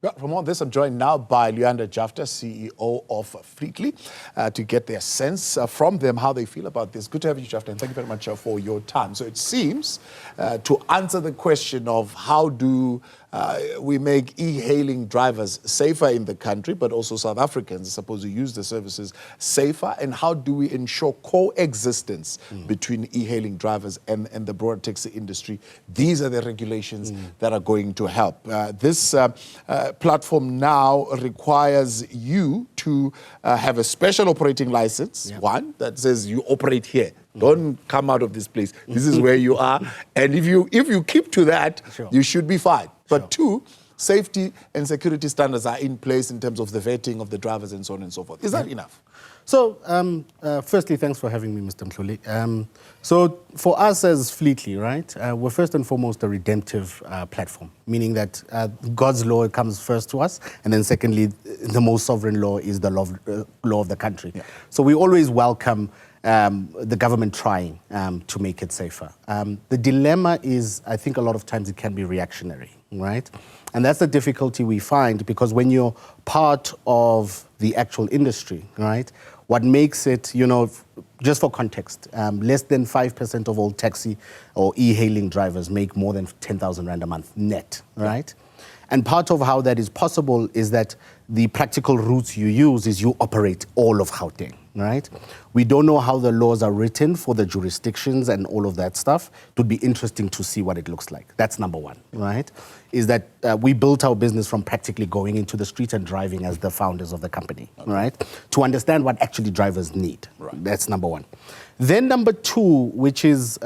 Well, from all this, I'm joined now by Luyanda Jafta, CEO of Fleetly, to get their sense from them, how they feel about this. Good to have you, Jafta, and thank you very much for your time. So it seems to answer the question of how do we make e-hailing drivers safer in the country, but also South Africans, suppose who use the services, safer, and how do we ensure coexistence between e-hailing drivers and the broader taxi industry? These are the regulations that are going to help. This platform now requires you to have a special operating license, one that says you operate here. Don't come out of this place. This is where you are. And if you keep to that, you should be fine. But two, safety and security standards are in place in terms of the vetting of the drivers and so on and so forth. Is that enough? So, firstly, thanks for having me, Mr. Mhluli. So, for us as Fleetly, right, we're first and foremost a redemptive platform, meaning that God's law comes first to us, and then secondly, the most sovereign law is the law of the country. So we always welcome the government trying to make it safer. The dilemma is, I think a lot of times it can be reactionary, right? And that's the difficulty we find, because when you're part of the actual industry, right, what makes it, just for context, less than 5% of all taxi or e-hailing drivers make more than 10,000 Rand a month net, right? And part of how that is possible is that the practical routes you use is you operate all of Gauteng, right? We don't know how the laws are written for the jurisdictions and all of that stuff. It would be interesting to see what it looks like. That's number one, right? Is that we built our business from practically going into the street and driving as the founders of the company, right? To understand what actually drivers need. Right. That's number one. Then number two, which is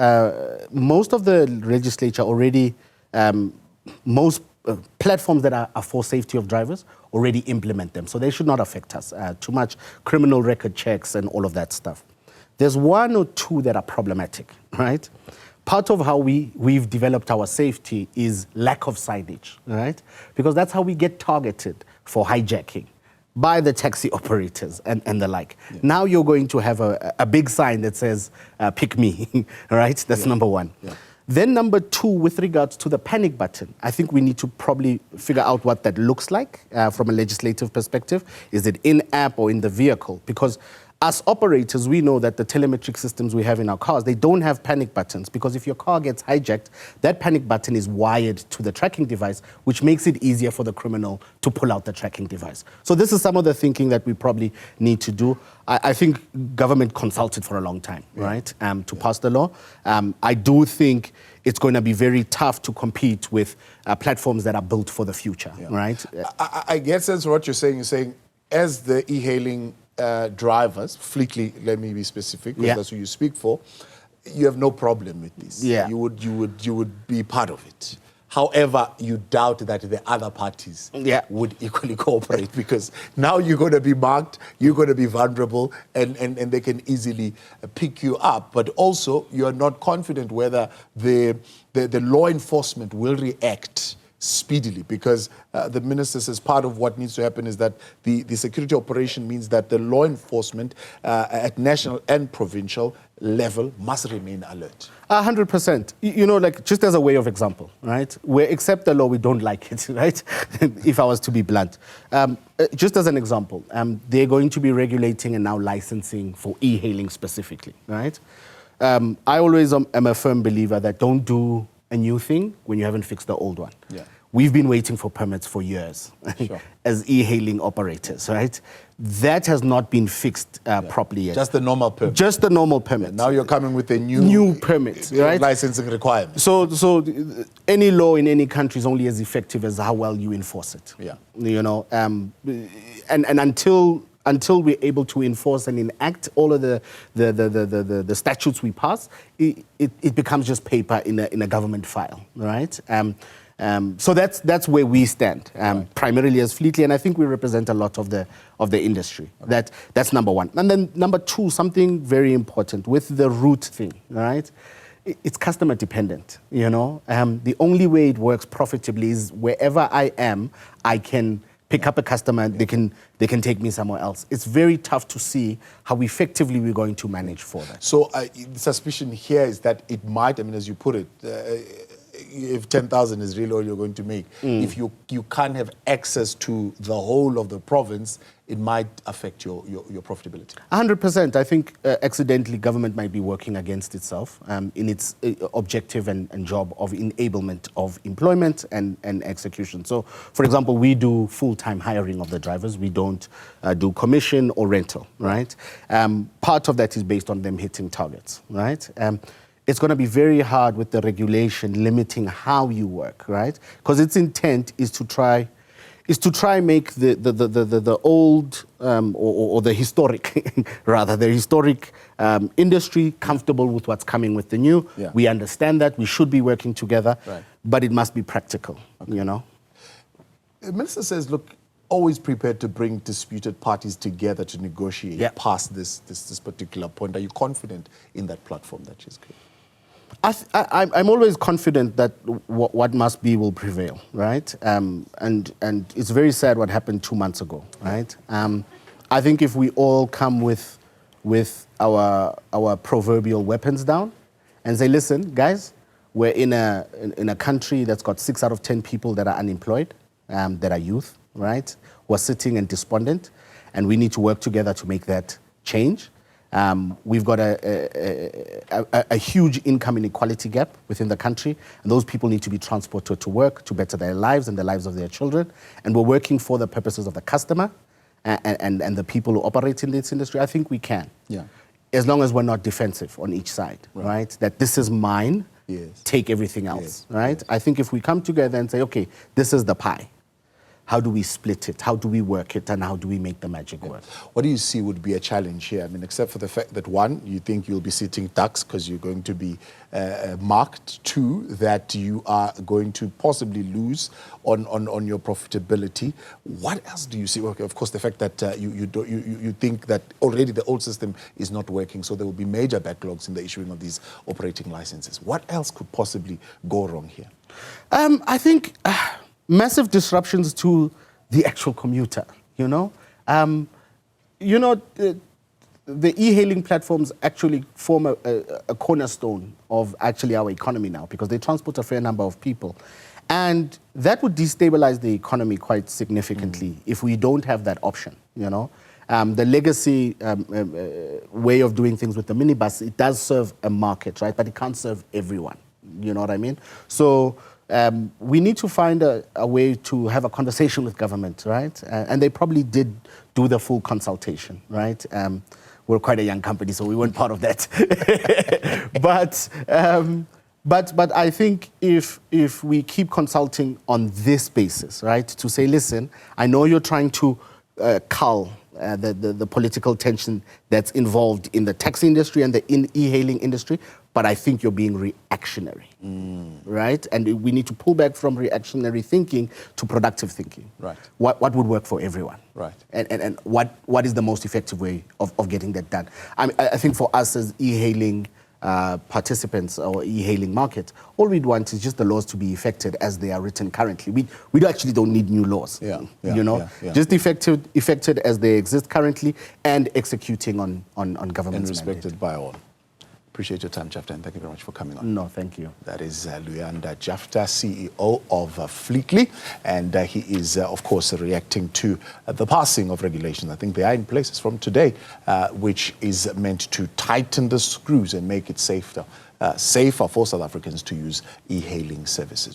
most of the legislature already, most platforms that are for safety of drivers already implement them. So they should not affect us too much. Criminal record checks and all of that stuff. There's one or two that are problematic, right? Part of how we've developed our safety is lack of signage, right? Because that's how we get targeted for hijacking by the taxi operators and the like. Now you're going to have a big sign that says, pick me, right? That's number one. Then number two, with regards to the panic button, I think we need to probably figure out what that looks like from a legislative perspective. Is it in-app or in the vehicle? Because as operators, we know that the telemetric systems we have in our cars, they don't have panic buttons, because if your car gets hijacked, that panic button is wired to the tracking device, which makes it easier for the criminal to pull out the tracking device. So this is some of the thinking that we probably need to do. I think government consulted for a long time, right, to pass the law. I do think it's going to be very tough to compete with platforms that are built for the future, right? I guess that's what you're saying, as the e-hailing drivers, Fleetly, let me be specific, because that's who you speak for, you have no problem with this. You would be part of it. However, you doubt that the other parties would equally cooperate, because now you're going to be marked, you're going to be vulnerable, and they can easily pick you up. But also, you're not confident whether the law enforcement will react speedily, because the minister says part of what needs to happen is that the security operation means that the law enforcement at national and provincial level must remain alert. 100%. Like just as a way of example, right? We accept the law, we don't like it, right? If I was to be blunt. Just as an example, they're going to be regulating and now licensing for e-hailing specifically, right? I always am a firm believer that don't do a new thing when you haven't fixed the old one. We've been waiting for permits for years as e-hailing operators, right? That has not been fixed properly yet. Just the normal permit. Just the normal permit. Now you're coming with a new permit, right? Licensing requirement. So any law in any country is only as effective as how well you enforce it. And until we're able to enforce and enact all of the statutes we pass, it becomes just paper in a government file, right? So that's where we stand, primarily as Fleetly, and I think we represent a lot of the industry. That's number one. And then number two, something very important with the route thing, right? It's customer dependent, The only way it works profitably is wherever I am, I can pick up a customer, they can take me somewhere else. It's very tough to see how effectively we're going to manage for that. So the suspicion here is that it might, as you put it, if 10,000 is really all you're going to make, if you can't have access to the whole of the province, it might affect your profitability. 100%. I think accidentally government might be working against itself in its objective and job of enablement of employment and execution. So, for example, we do full-time hiring of the drivers. We don't do commission or rental, right? Part of that is based on them hitting targets, right? It's going to be very hard with the regulation limiting how you work, right? Because its intent is to try make the old or the historic, rather, the historic industry comfortable with what's coming with the new. Yeah. We understand that. We should be working together, right, but it must be practical, you know? The minister says, look, always prepared to bring disputed parties together to negotiate past this particular point. Are you confident in that platform that she's created? I'm always confident that what must be will prevail, right? And it's very sad what happened 2 months ago, right? I think if we all come with our proverbial weapons down and say, listen, guys, we're in a country that's got 6 out of 10 people that are unemployed, that are youth, right? Who are sitting and despondent, and we need to work together to make that change. We've got a huge income inequality gap within the country, and those people need to be transported to work to better their lives and the lives of their children. And we're working for the purposes of the customer and the people who operate in this industry. I think we can, as long as we're not defensive on each side, right? That this is mine, take everything else, right? I think if we come together and say, okay, this is the pie. How do we split it? How do we work it? And how do we make the magic work? What do you see would be a challenge here? I mean, except for the fact that, one, you think you'll be sitting ducks because you're going to be marked. Two, that you are going to possibly lose on your profitability. What else do you see? Okay, of course, the fact that you think that already the old system is not working, so there will be major backlogs in the issuing of these operating licenses. What else could possibly go wrong here? I think... massive disruptions to the actual commuter, you know? The e-hailing platforms actually form a cornerstone of actually our economy now because they transport a fair number of people. And that would destabilize the economy quite significantly if we don't have that option, you know? The legacy way of doing things with the minibus, it does serve a market, right? But it can't serve everyone, you know what I mean? So... we need to find a way to have a conversation with government, right? And they probably did do the full consultation, right? We're quite a young company, so we weren't part of that. But I think if we keep consulting on this basis, right, to say, listen, I know you're trying to cull the political tension that's involved in the taxi industry and the e-hailing industry, but I think you're being reactionary, right? And we need to pull back from reactionary thinking to productive thinking. Right. What would work for everyone? Right. And what is the most effective way of getting that done? I think for us as e-hailing participants or e-hailing market, all we'd want is just the laws to be effected as they are written currently. We actually don't need new laws, just effected as they exist currently and executing on government's and respected mandate. by all. Appreciate your time, Jafta, and thank you very much for coming on. No, thank you. That is Luyanda Jafta, CEO of Fleetly, and he is, of course, reacting to the passing of regulations. I think they are in places from today, which is meant to tighten the screws and make it safer for South Africans to use e-hailing services.